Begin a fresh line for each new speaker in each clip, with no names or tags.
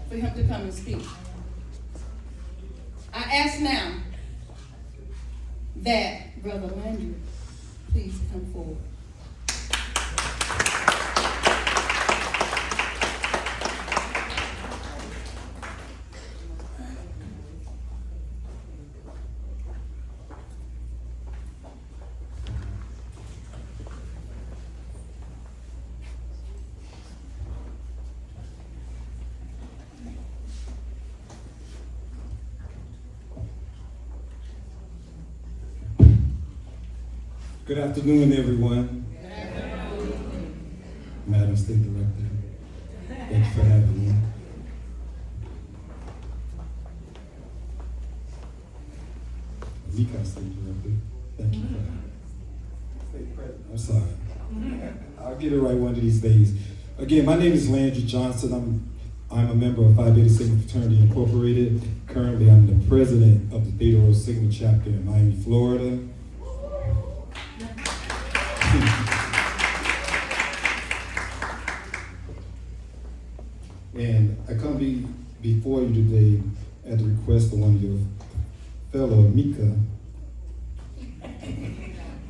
for him to come and speak. I ask now that Brother Landry please come forward.
Good afternoon, everyone.
Good afternoon.
Madam State Director, thank you for having me. Amicae State Director, thank you for having me. State President, I'm sorry. I'll get it right one of these days. Again, my name is Landry Johnson. I'm a member of Phi Beta Sigma Fraternity Incorporated. Currently, I'm the president of the Theta Rho Sigma chapter in Miami, Florida. And I come before you today at the request of one of your fellow Amicae,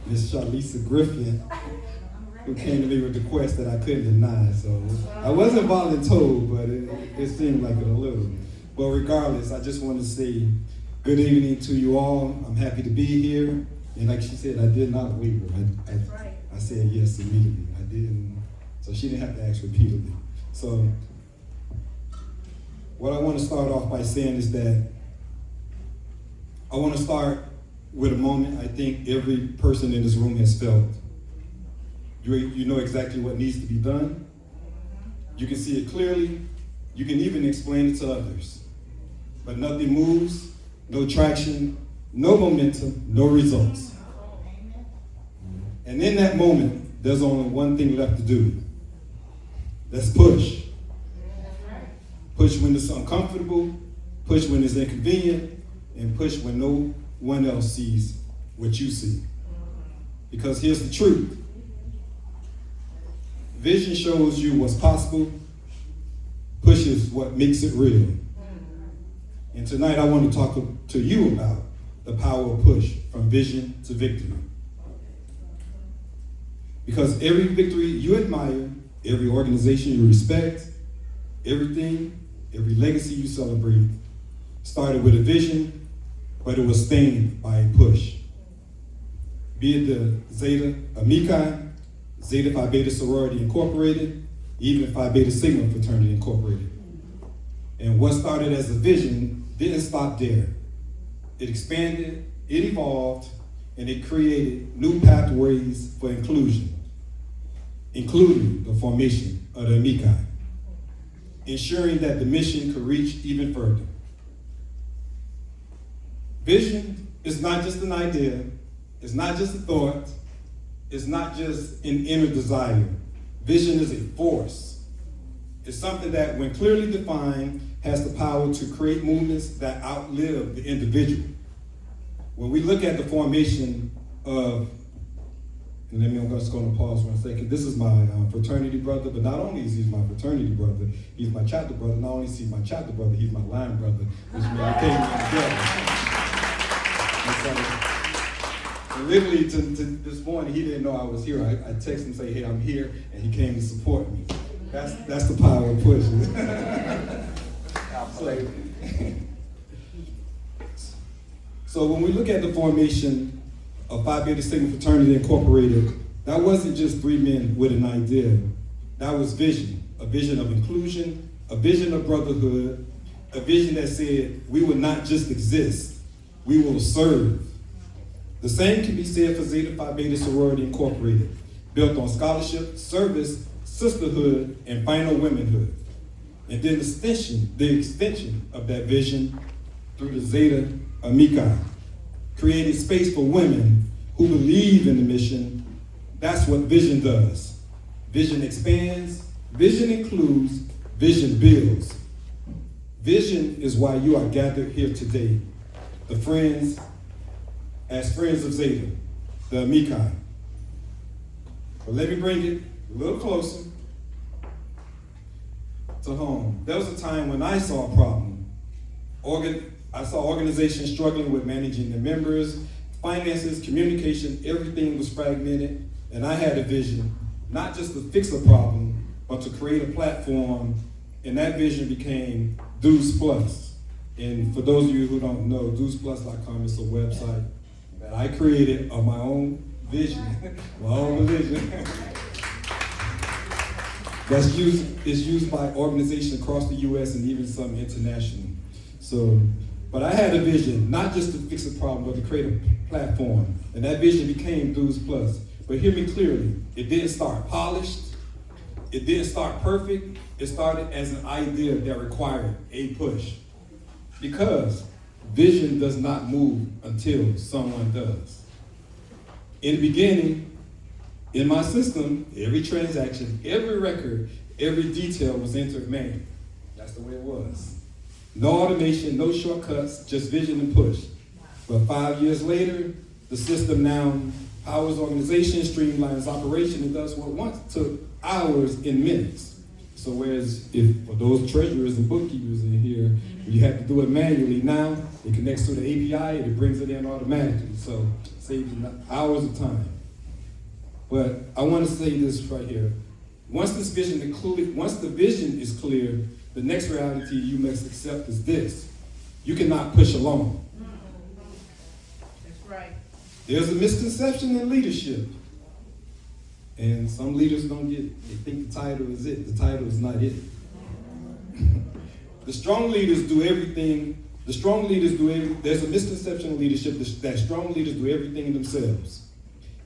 Miss Charlisa Griffin, who came to me with the quest that I couldn't deny. So I wasn't voluntold, but it seemed like it a little. But regardless, I just want to say good evening to you all. I'm happy to be here. And like she said, I did not waver. I said yes immediately. I didn't, so she didn't have to ask repeatedly. So what I want to start off by saying is that I want to start with a moment I think every person in this room has felt. You know exactly what needs to be done. You can see it clearly. You can even explain it to others. But nothing moves, no traction, no momentum, no results. And in that moment, there's only one thing left to do. That's push. Push when it's uncomfortable, push when it's inconvenient, and push when no one else sees what you see. Because here's the truth. Vision shows you what's possible. Push is what makes it real. And tonight I want to talk to you about the power of push, from vision to victory. Because every victory you admire, every organization you respect, every legacy you celebrate started with a vision, but it was stained by a push. Be it the Zeta Amicae, Zeta Phi Beta Sorority Incorporated, even Phi Beta Sigma Fraternity Incorporated. And what started as a vision didn't stop there. It expanded, it evolved, and it created new pathways for inclusion, including the formation of the Amicae, ensuring that the mission could reach even further. Vision is not just an idea, it's not just a thought, it's not just an inner desire. Vision is a force. It's something that, when clearly defined, has the power to create movements that outlive the individual. When we look at the formation of, and I'm just going to pause for a second. This is my fraternity brother, but not only is he my fraternity brother, he's my chapter brother. Not only is he my chapter brother, he's my line brother, which means I came together. And literally to this morning, he didn't know I was here. I texted him and say, hey, I'm here, and he came to support me. That's the power of push. So when we look at the formation of Phi Beta Sigma Fraternity Incorporated, that wasn't just three men with an idea. That was vision, a vision of inclusion, a vision of brotherhood, a vision that said we will not just exist, we will serve. The same can be said for Zeta Phi Beta Sorority Incorporated, built on scholarship, service, sisterhood, and final womanhood. And then the extension of that vision through the Zeta Amicae, created space for women who believe in the mission. That's what vision does. Vision expands, vision includes, vision builds. Vision is why you are gathered here today. The friends, as friends of Zeta, the Amicae. But let me bring it a little closer. to home. There was a time when I saw a problem. I saw organizations struggling with managing their members, finances, communication, everything was fragmented, and I had a vision, not just to fix a problem, but to create a platform, and that vision became Dues Plus. And for those of you who don't know, duesplus.com is a website that I created of my own vision, my own vision. Is used by organizations across the U.S. and even some international. So, but I had a vision, not just to fix a problem, but to create a platform. And that vision became Dues Plus. But hear me clearly, it didn't start polished, it didn't start perfect, it started as an idea that required a push. Because vision does not move until someone does. In the beginning, in my system, every transaction, every record, every detail was entered manually. That's the way it was. No automation, no shortcuts, just vision and push. But 5 years later, the system now powers organizations, streamlines operation, and does what once took hours in minutes. So whereas if for those treasurers and bookkeepers in here, you had to do it manually, now it connects to the API and it brings it in automatically. So it saves you hours of time. But I want to say this right here. Once the vision is clear, the next reality you must accept is this. You cannot push alone.
That's right.
There's a misconception in leadership. And some leaders they think the title is it. The title is not it. There's a misconception in leadership that strong leaders do everything themselves.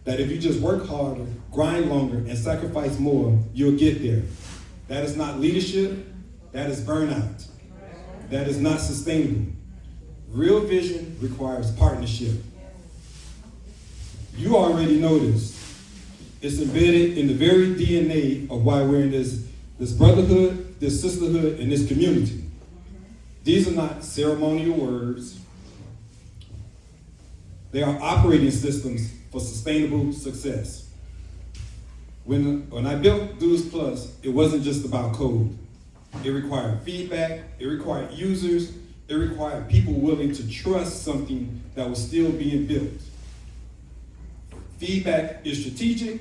That if you just work harder, grind longer, and sacrifice more, you'll get there. That is not leadership, that is burnout. That is not sustainable. Real vision requires partnership. You already know this. It's embedded in the very DNA of why we're in this brotherhood, this sisterhood, and this community. These are not ceremonial words. They are operating systems for sustainable success. When I built Dues Plus, it wasn't just about code. It required feedback, it required users, it required people willing to trust something that was still being built. Feedback is strategic,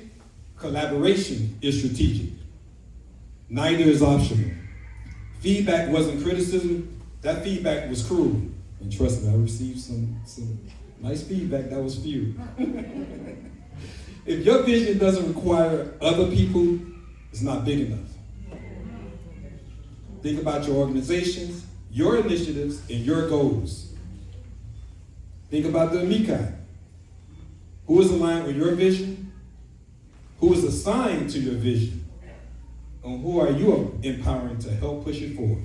collaboration is strategic. Neither is optional. Feedback wasn't criticism, that feedback was cruel. And trust me, I received some nice feedback, that was few. If your vision doesn't require other people, it's not big enough. Think about your organizations, your initiatives, and your goals. Think about the Amicae. Who is aligned with your vision? Who is assigned to your vision? And who are you empowering to help push it forward?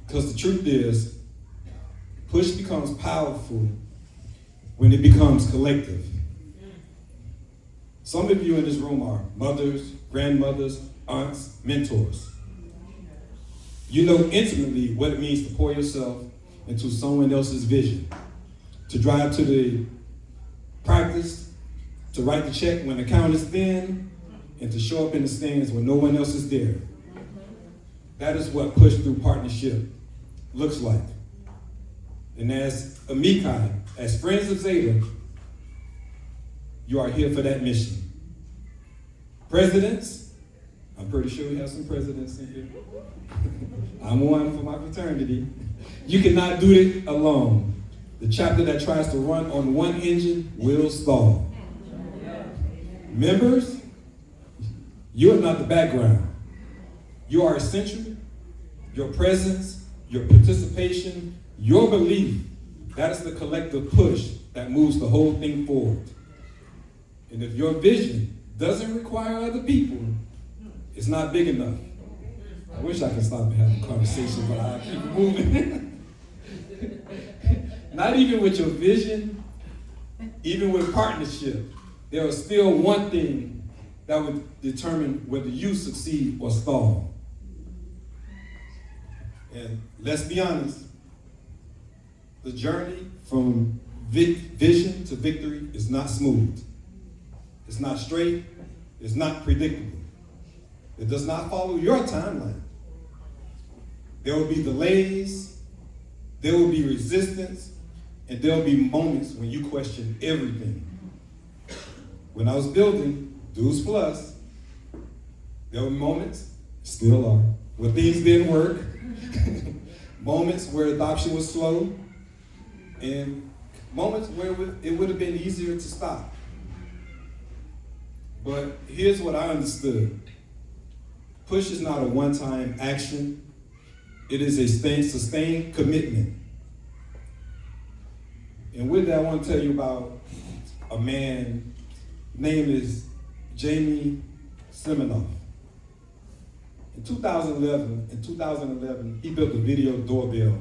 Because the truth is, push becomes powerful when it becomes collective. Some of you in this room are mothers, grandmothers, aunts, mentors. You know intimately what it means to pour yourself into someone else's vision, to drive to the practice, to write the check when the count is thin, and to show up in the stands when no one else is there. That is what push through partnership looks like. And as Amicae, as friends of Zeta, you are here for that mission. Presidents, I'm pretty sure we have some presidents in here. I'm one for my fraternity. You cannot do it alone. The chapter that tries to run on one engine will stall. Members, you are not the background. You are essential. Your presence, your participation, your belief, that is the collective push that moves the whole thing forward. And if your vision doesn't require other people, it's not big enough. I wish I could stop and have a conversation, but I keep moving. Not even with your vision, even with partnership, there is still one thing that would determine whether you succeed or stall. And let's be honest, the journey from vision to victory is not smooth. It's not straight. It's not predictable. It does not follow your timeline. There will be delays, there will be resistance, and there will be moments when you question everything. When I was building Dues Plus, there were moments, still are, where things didn't work, moments where adoption was slow, and moments where it would have been easier to stop. But here's what I understood. Push is not a one-time action. It is a sustained commitment. And with that, I want to tell you about a man, name is Jamie Siminoff. In 2011, he built a video doorbell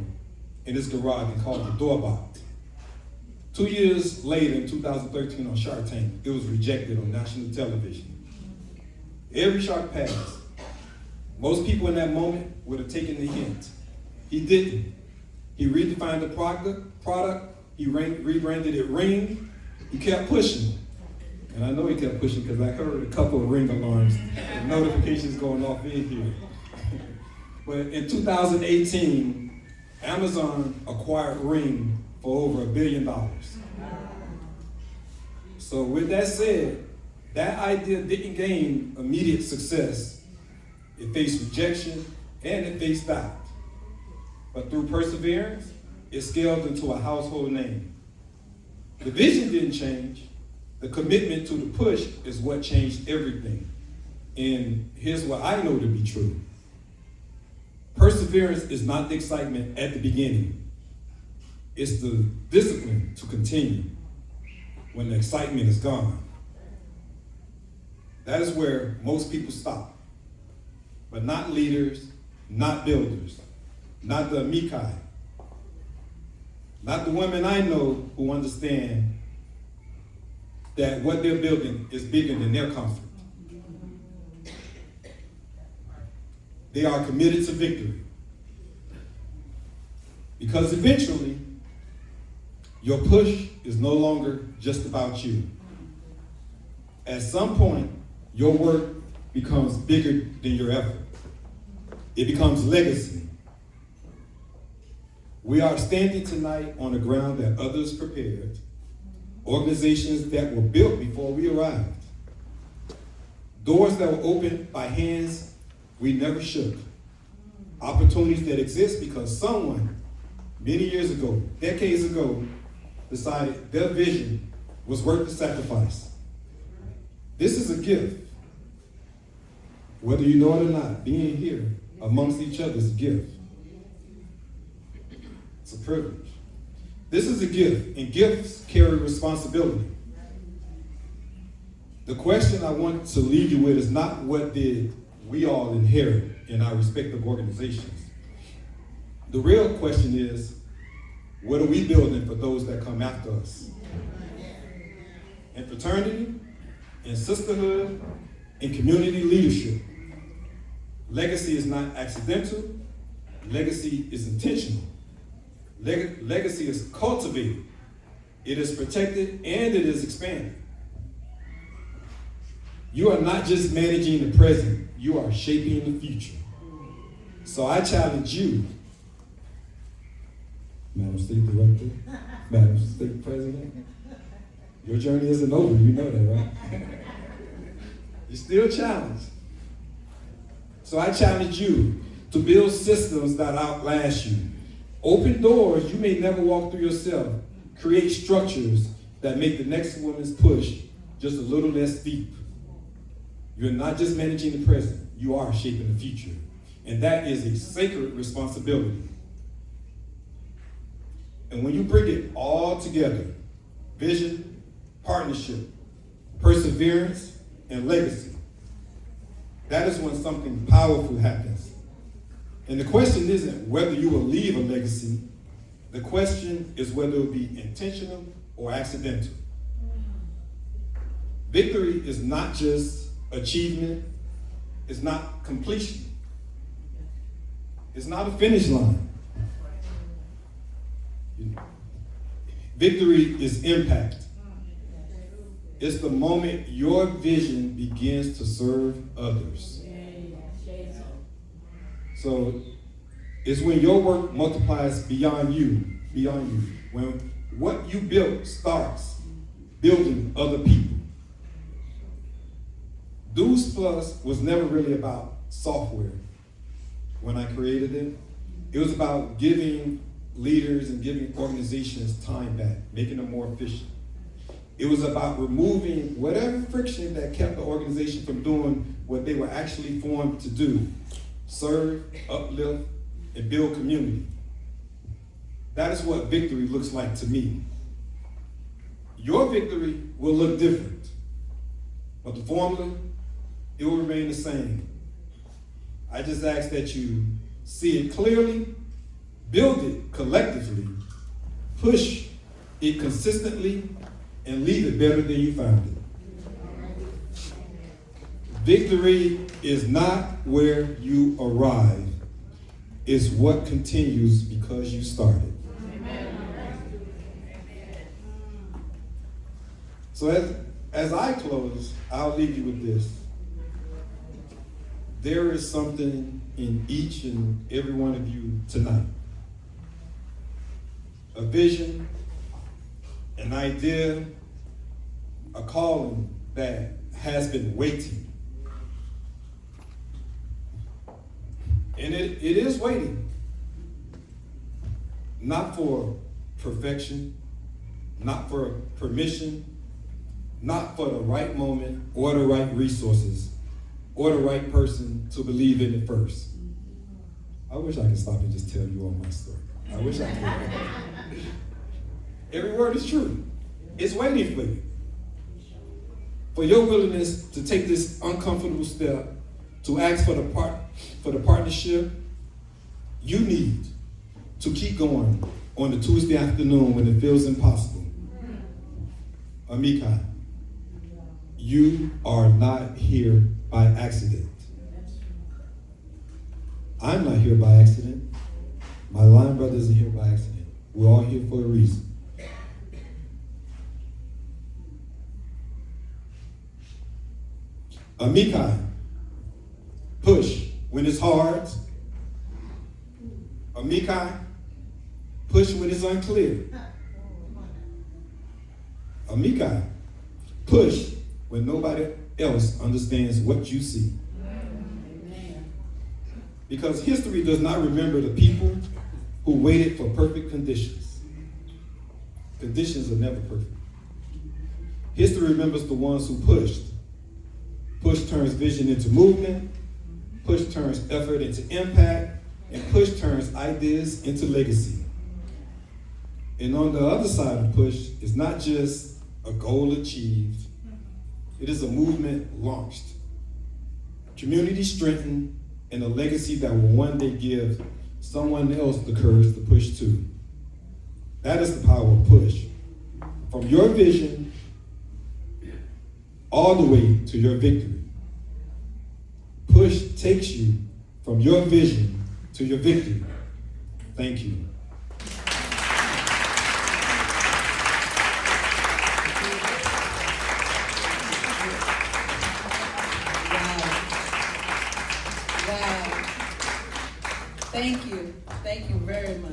in his garage and called it Doorbot. 2 years later, in 2013 on Shark Tank, it was rejected on national television. Every Shark passed. Most people in that moment would have taken the hint. He didn't. He redefined the product. He rebranded it Ring. He kept pushing. And I know he kept pushing because I heard a couple of Ring alarms and notifications going off in here. But in 2018, Amazon acquired Ring for over $1 billion. So with that said, that idea didn't gain immediate success. It faced rejection and it faced doubt. But through perseverance, it scaled into a household name. The vision didn't change. The commitment to the push is what changed everything. And here's what I know to be true. Perseverance is not the excitement at the beginning. It's the discipline to continue when the excitement is gone. That is where most people stop. But not leaders, not builders, not the Amicae, not the women I know who understand that what they're building is bigger than their comfort. They are committed to victory. Because eventually, your push is no longer just about you. At some point, your work becomes bigger than your effort. It becomes legacy. We are standing tonight on the ground that others prepared, organizations that were built before we arrived, doors that were opened by hands we never shook, opportunities that exist because someone many years ago, decades ago, decided their vision was worth the sacrifice. This is a gift. Whether you know it or not, being here amongst each other is a gift. It's a privilege. This is a gift, and gifts carry responsibility. The question I want to leave you with is not what did we all inherit in our respective organizations. The real question is, what are we building for those that come after us? In fraternity, in sisterhood, in community leadership. Legacy is not accidental. Legacy is intentional. Legacy is cultivated. It is protected and it is expanded. You are not just managing the present, you are shaping the future. So I challenge you, Madam State Director, Madam State President, your journey isn't over, you know that, right? You're still challenged. So I challenge you to build systems that outlast you. Open doors you may never walk through yourself. Create structures that make the next woman's push just a little less deep. You're not just managing the present, you are shaping the future. And that is a sacred responsibility. And when you bring it all together, vision, partnership, perseverance, and legacy, that is when something powerful happens. And the question isn't whether you will leave a legacy. The question is whether it will be intentional or accidental. Victory is not just achievement. It's not completion. It's not a finish line. Victory is impact. It's the moment your vision begins to serve others. So It's when your work multiplies beyond you. When what you built starts building other people. Dues Plus was never really about software when I created it. It was about giving leaders and giving organizations time back, making them more efficient. It was about removing whatever friction that kept the organization from doing what they were actually formed to do: serve, uplift, and build community. That is what victory looks like to me. Your victory will look different, but the formula, it will remain the same. I just ask that you see it clearly, build it collectively, push it consistently, and leave it better than you found it. Victory is not where you arrive, it's what continues because you started. So as I close, I'll leave you with this. There is something in each and every one of you tonight. A vision, an idea, a calling that has been waiting. And it is waiting. Not for perfection, not for permission, not for the right moment or the right resources or the right person to believe in it first. I wish I could stop and just tell you all my story. I wish I could. Every word is true. It's waiting for you. For your willingness to take this uncomfortable step, to ask for the partnership you need to keep going on the Tuesday afternoon when it feels impossible. Amicae, you are not here by accident. I'm not here by accident. My line brother isn't here by accident. We're all here for a reason. Amicae, push when it's hard. Amicae, push when it's unclear. Amicae, push when nobody else understands what you see. Because history does not remember the people who waited for perfect conditions. Conditions are never perfect. History remembers the ones who pushed. Push turns vision into movement. Push turns effort into impact. And push turns ideas into legacy. And on the other side of push is not just a goal achieved. It is a movement launched, community strengthened, and a legacy that will one day give someone else the courage to push too. That is the power of push. From your vision all the way to your victory. Push takes you from your vision to your victory. Thank you.
Wow. Thank you. Thank you very much.